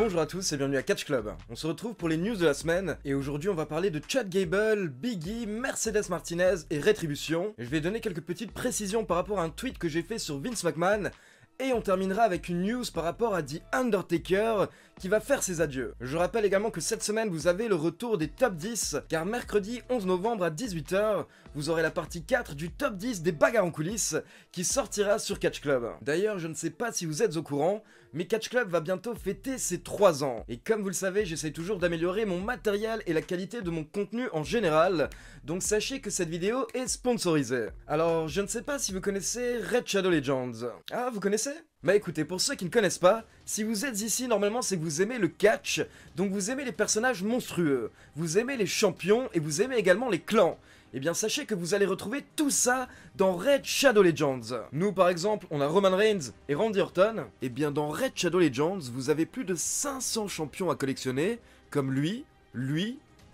Bonjour à tous et bienvenue à Catch Club. On se retrouve pour les news de la semaine et aujourd'hui on va parler de Chad Gable, Biggie, Mercedes Martinez et Rétribution. Et je vais donner quelques petites précisions par rapport à un tweet que j'ai fait sur Vince McMahon. Et on terminera avec une news par rapport à The Undertaker qui va faire ses adieux. Je rappelle également que cette semaine vous avez le retour des top 10 car mercredi 11 novembre à 18 h vous aurez la partie 4 du top 10 des bagarres en coulisses qui sortira sur Catch Club. D'ailleurs je ne sais pas si vous êtes au courant mais Catch Club va bientôt fêter ses 3 ans. Et comme vous le savez j'essaye toujours d'améliorer mon matériel et la qualité de mon contenu en général. Donc sachez que cette vidéo est sponsorisée. Alors je ne sais pas si vous connaissez Red Shadow Legends. Ah vous connaissez ? Bah écoutez, pour ceux qui ne connaissent pas, si vous êtes ici, normalement c'est que vous aimez le catch, donc vous aimez les personnages monstrueux, vous aimez les champions et vous aimez également les clans. Eh bien sachez que vous allez retrouver tout ça dans Red Shadow Legends. Nous par exemple, on a Roman Reigns et Randy Orton. Eh bien dans Red Shadow Legends, vous avez plus de 500 champions à collectionner, comme lui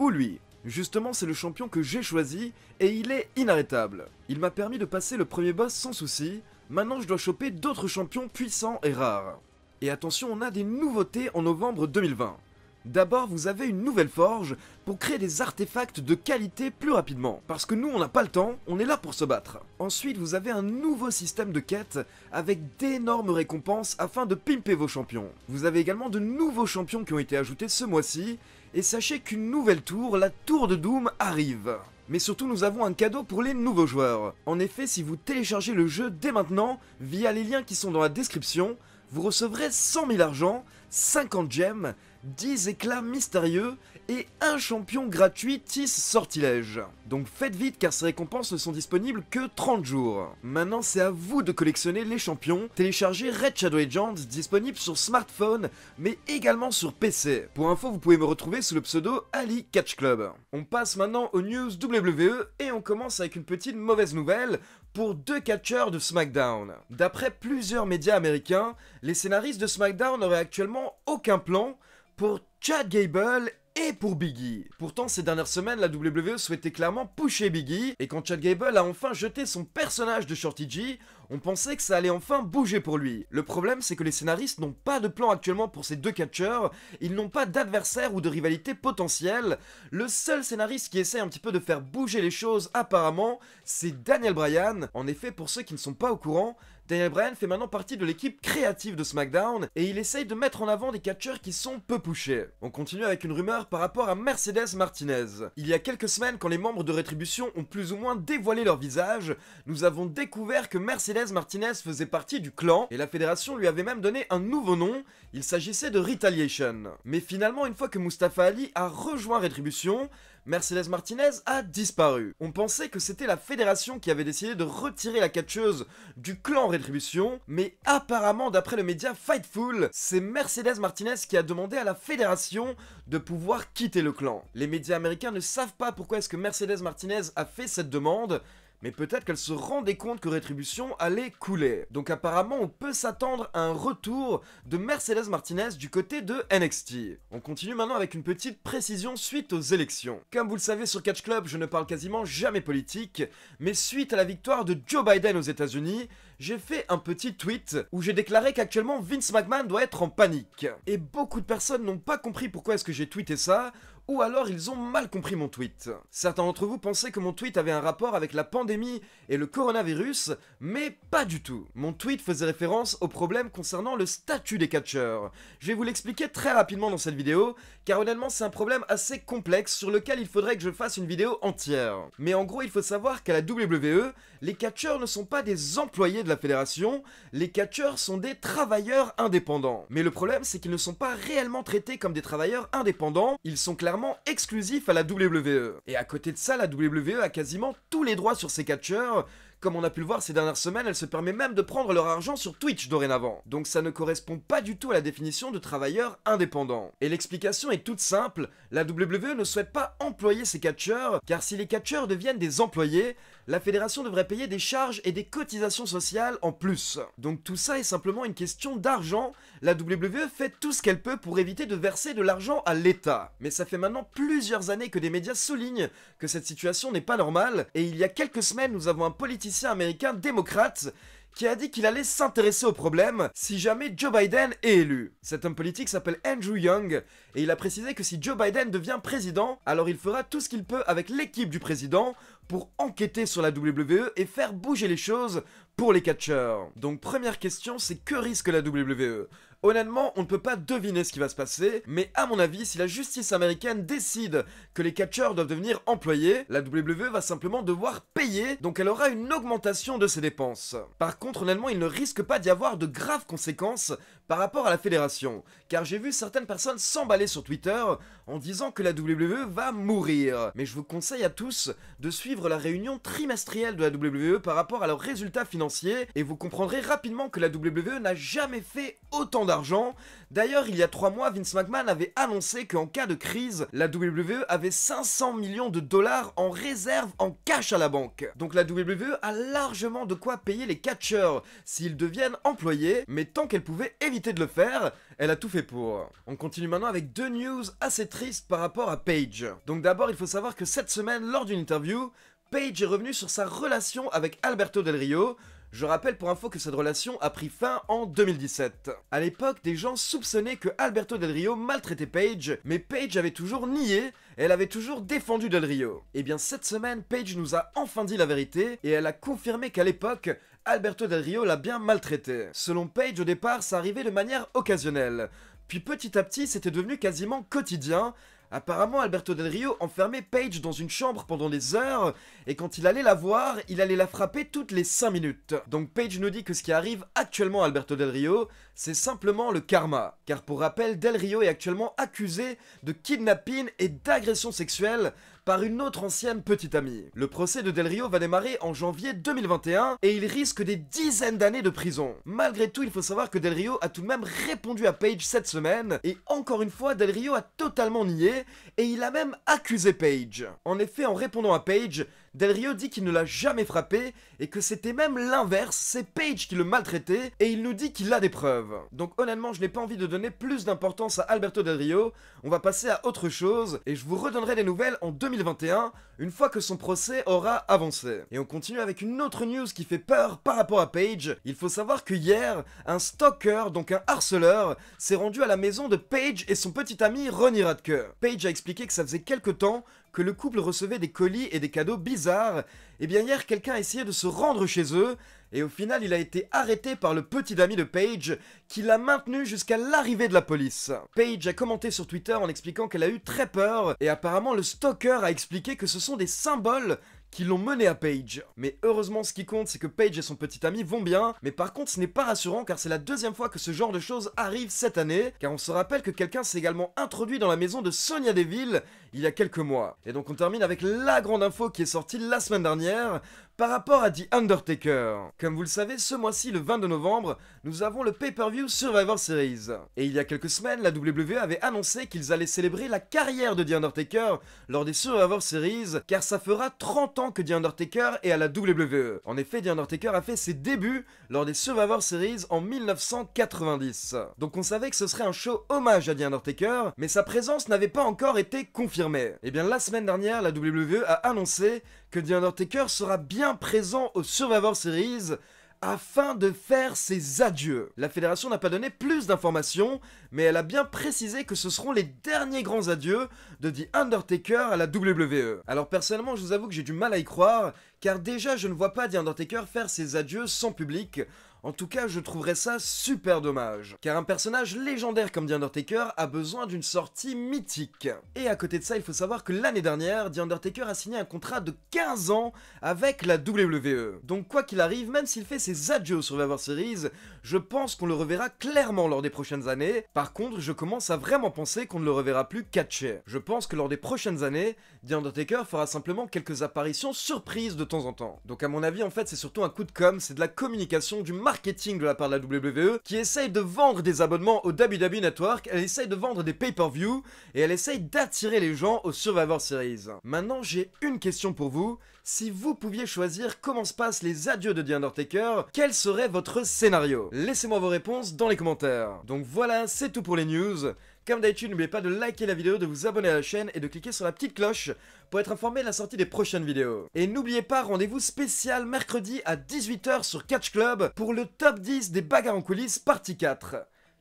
ou lui. Justement, c'est le champion que j'ai choisi et il est inarrêtable. Il m'a permis de passer le premier boss sans souci. Maintenant, je dois choper d'autres champions puissants et rares. Et attention, on a des nouveautés en novembre 2020. D'abord, vous avez une nouvelle forge pour créer des artefacts de qualité plus rapidement. Parce que nous, on n'a pas le temps, on est là pour se battre. Ensuite, vous avez un nouveau système de quêtes avec d'énormes récompenses afin de pimper vos champions. Vous avez également de nouveaux champions qui ont été ajoutés ce mois-ci. Et sachez qu'une nouvelle tour, la Tour de Doom, arrive. Mais surtout, nous avons un cadeau pour les nouveaux joueurs. En effet, si vous téléchargez le jeu dès maintenant, via les liens qui sont dans la description, vous recevrez 100 000 argent, 50 gemmes, 10 éclats mystérieux et un champion gratuit Tis Sortilège. Donc faites vite car ces récompenses ne sont disponibles que 30 jours. Maintenant c'est à vous de collectionner les champions. Téléchargez Red Shadow Legends, disponible sur smartphone mais également sur PC. Pour info vous pouvez me retrouver sous le pseudo Ali Catch Club. On passe maintenant aux news WWE et on commence avec une petite mauvaise nouvelle pour deux catcheurs de SmackDown. D'après plusieurs médias américains, les scénaristes de SmackDown n'auraient actuellement aucun plan pour Chad Gable et pour Biggie. Pourtant, ces dernières semaines, la WWE souhaitait clairement pusher Biggie, et quand Chad Gable a enfin jeté son personnage de Shorty G, on pensait que ça allait enfin bouger pour lui. Le problème, c'est que les scénaristes n'ont pas de plan actuellement pour ces deux catcheurs, ils n'ont pas d'adversaire ou de rivalité potentielle. Le seul scénariste qui essaie un petit peu de faire bouger les choses, apparemment, c'est Daniel Bryan. En effet, pour ceux qui ne sont pas au courant, Daniel Bryan fait maintenant partie de l'équipe créative de SmackDown et il essaye de mettre en avant des catcheurs qui sont peu pushés. On continue avec une rumeur par rapport à Mercedes Martinez. Il y a quelques semaines, quand les membres de Rétribution ont plus ou moins dévoilé leur visage, nous avons découvert que Mercedes Martinez faisait partie du clan et la fédération lui avait même donné un nouveau nom, il s'agissait de Retaliation. Mais finalement, une fois que Mustafa Ali a rejoint Rétribution, Mercedes Martinez a disparu. On pensait que c'était la fédération qui avait décidé de retirer la catcheuse du clan Rétribution, mais apparemment d'après le média Fightful, c'est Mercedes Martinez qui a demandé à la fédération de pouvoir quitter le clan. Les médias américains ne savent pas pourquoi est-ce que Mercedes Martinez a fait cette demande, mais peut-être qu'elle se rendait compte que Rétribution allait couler. Donc apparemment on peut s'attendre à un retour de Mercedes Martinez du côté de NXT. On continue maintenant avec une petite précision suite aux élections. Comme vous le savez sur Catch Club, je ne parle quasiment jamais politique, mais suite à la victoire de Joe Biden aux États-Unis, j'ai fait un petit tweet où j'ai déclaré qu'actuellement Vince McMahon doit être en panique. Et beaucoup de personnes n'ont pas compris pourquoi est-ce que j'ai tweeté ça, ou alors ils ont mal compris mon tweet. Certains d'entre vous pensaient que mon tweet avait un rapport avec la pandémie et le coronavirus, mais pas du tout. Mon tweet faisait référence au problème concernant le statut des catcheurs. Je vais vous l'expliquer très rapidement dans cette vidéo, car honnêtement c'est un problème assez complexe sur lequel il faudrait que je fasse une vidéo entière. Mais en gros il faut savoir qu'à la WWE, les catcheurs ne sont pas des employés de la fédération, les catcheurs sont des travailleurs indépendants. Mais le problème c'est qu'ils ne sont pas réellement traités comme des travailleurs indépendants, ils sont clairement exclusif à la WWE. Et à côté de ça, la WWE a quasiment tous les droits sur ses catcheurs. Comme on a pu le voir ces dernières semaines, elle se permet même de prendre leur argent sur Twitch dorénavant. Donc ça ne correspond pas du tout à la définition de travailleur indépendant. Et l'explication est toute simple, la WWE ne souhaite pas employer ses catcheurs, car si les catcheurs deviennent des employés, la fédération devrait payer des charges et des cotisations sociales en plus. Donc tout ça est simplement une question d'argent, la WWE fait tout ce qu'elle peut pour éviter de verser de l'argent à l'État. Mais ça fait maintenant plusieurs années que des médias soulignent que cette situation n'est pas normale, et il y a quelques semaines nous avons un politicien américain démocrate qui a dit qu'il allait s'intéresser au problème si jamais Joe Biden est élu. Cet homme politique s'appelle Andrew Young et il a précisé que si Joe Biden devient président, alors il fera tout ce qu'il peut avec l'équipe du président pour enquêter sur la WWE et faire bouger les choses pour les catcheurs. Donc première question, c'est que risque la WWE? Honnêtement, on ne peut pas deviner ce qui va se passer, mais à mon avis, si la justice américaine décide que les catcheurs doivent devenir employés, la WWE va simplement devoir payer, donc elle aura une augmentation de ses dépenses. Par contre, honnêtement, il ne risque pas d'y avoir de graves conséquences par rapport à la fédération, car j'ai vu certaines personnes s'emballer sur Twitter en disant que la WWE va mourir. Mais je vous conseille à tous de suivre la réunion trimestrielle de la WWE par rapport à leurs résultats financiers, et vous comprendrez rapidement que la WWE n'a jamais fait autant d'argent. D'ailleurs, il y a 3 mois, Vince McMahon avait annoncé qu'en cas de crise, la WWE avait 500 millions de dollars en réserve en cash à la banque. Donc la WWE a largement de quoi payer les catcheurs s'ils deviennent employés, mais tant qu'elle pouvait éviter de le faire, elle a tout fait pour. On continue maintenant avec 2 news assez tristes par rapport à Paige. Donc d'abord, il faut savoir que cette semaine, lors d'une interview, Paige est revenue sur sa relation avec Alberto Del Rio. Je rappelle pour info que cette relation a pris fin en 2017. À l'époque, des gens soupçonnaient que Alberto Del Rio maltraitait Paige, mais Paige avait toujours nié et elle avait toujours défendu Del Rio. Et bien cette semaine, Paige nous a enfin dit la vérité et elle a confirmé qu'à l'époque, Alberto Del Rio l'a bien maltraité. Selon Paige, au départ, ça arrivait de manière occasionnelle. Puis petit à petit, c'était devenu quasiment quotidien. Apparemment, Alberto Del Rio enfermait Paige dans une chambre pendant des heures, et quand il allait la voir, il allait la frapper toutes les 5 minutes. Donc Paige nous dit que ce qui arrive actuellement à Alberto Del Rio, c'est simplement le karma. Car pour rappel, Del Rio est actuellement accusé de kidnapping et d'agression sexuelle par une autre ancienne petite amie. Le procès de Del Rio va démarrer en janvier 2021 et il risque des dizaines d'années de prison. Malgré tout, il faut savoir que Del Rio a tout de même répondu à Paige cette semaine et encore une fois, Del Rio a totalement nié et il a même accusé Paige. En effet, en répondant à Paige, Del Rio dit qu'il ne l'a jamais frappé et que c'était même l'inverse, c'est Paige qui le maltraitait et il nous dit qu'il a des preuves. Donc honnêtement, je n'ai pas envie de donner plus d'importance à Alberto Del Rio, on va passer à autre chose et je vous redonnerai des nouvelles en 2021 une fois que son procès aura avancé. Et on continue avec une autre news qui fait peur par rapport à Paige. Il faut savoir que hier, un stalker, donc un harceleur, s'est rendu à la maison de Paige et son petit ami Ronnie Radke. Paige a expliqué que ça faisait quelque temps que le couple recevait des colis et des cadeaux bizarres, et bien hier quelqu'un a essayé de se rendre chez eux, et au final il a été arrêté par le petit ami de Paige, qui l'a maintenu jusqu'à l'arrivée de la police. Paige a commenté sur Twitter en expliquant qu'elle a eu très peur, et apparemment le stalker a expliqué que ce sont des symboles qui l'ont mené à Paige. Mais heureusement, ce qui compte, c'est que Paige et son petit ami vont bien, mais par contre, ce n'est pas rassurant car c'est la deuxième fois que ce genre de choses arrive cette année, car on se rappelle que quelqu'un s'est également introduit dans la maison de Sonya Deville il y a quelques mois. Et donc on termine avec la grande info qui est sortie la semaine dernière, par rapport à The Undertaker. Comme vous le savez, ce mois-ci, le 22 novembre, nous avons le pay-per-view Survivor Series. Et il y a quelques semaines, la WWE avait annoncé qu'ils allaient célébrer la carrière de The Undertaker lors des Survivor Series, car ça fera 30 ans que The Undertaker est à la WWE. En effet, The Undertaker a fait ses débuts lors des Survivor Series en 1990. Donc on savait que ce serait un show hommage à The Undertaker, mais sa présence n'avait pas encore été confirmée. Et bien la semaine dernière, la WWE a annoncé que The Undertaker sera bien présent au Survivor Series afin de faire ses adieux. La fédération n'a pas donné plus d'informations, mais elle a bien précisé que ce seront les derniers grands adieux de The Undertaker à la WWE. Alors personnellement, je vous avoue que j'ai du mal à y croire, car déjà je ne vois pas The Undertaker faire ses adieux sans public. En tout cas, je trouverais ça super dommage, car un personnage légendaire comme The Undertaker a besoin d'une sortie mythique. Et à côté de ça, il faut savoir que l'année dernière, The Undertaker a signé un contrat de 15 ans avec la WWE. Donc quoi qu'il arrive, même s'il fait ses adieux au Survivor Series, je pense qu'on le reverra clairement lors des prochaines années. Par contre, je commence à vraiment penser qu'on ne le reverra plus catché. Je pense que lors des prochaines années, The Undertaker fera simplement quelques apparitions surprises de temps en temps. Donc à mon avis, en fait, c'est surtout un coup de com', c'est de la communication, du marketing de la part de la WWE, qui essaye de vendre des abonnements au WWE Network, elle essaye de vendre des pay-per-view, et elle essaye d'attirer les gens au Survivor Series. Maintenant, j'ai une question pour vous. Si vous pouviez choisir comment se passent les adieux de The Undertaker, quel serait votre scénario? Laissez-moi vos réponses dans les commentaires. Donc voilà, c'est tout pour les news. Comme d'habitude, n'oubliez pas de liker la vidéo, de vous abonner à la chaîne et de cliquer sur la petite cloche pour être informé de la sortie des prochaines vidéos. Et n'oubliez pas, rendez-vous spécial mercredi à 18 h sur Catch Club pour le top 10 des bagarres en coulisses partie 4.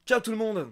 Ciao tout le monde!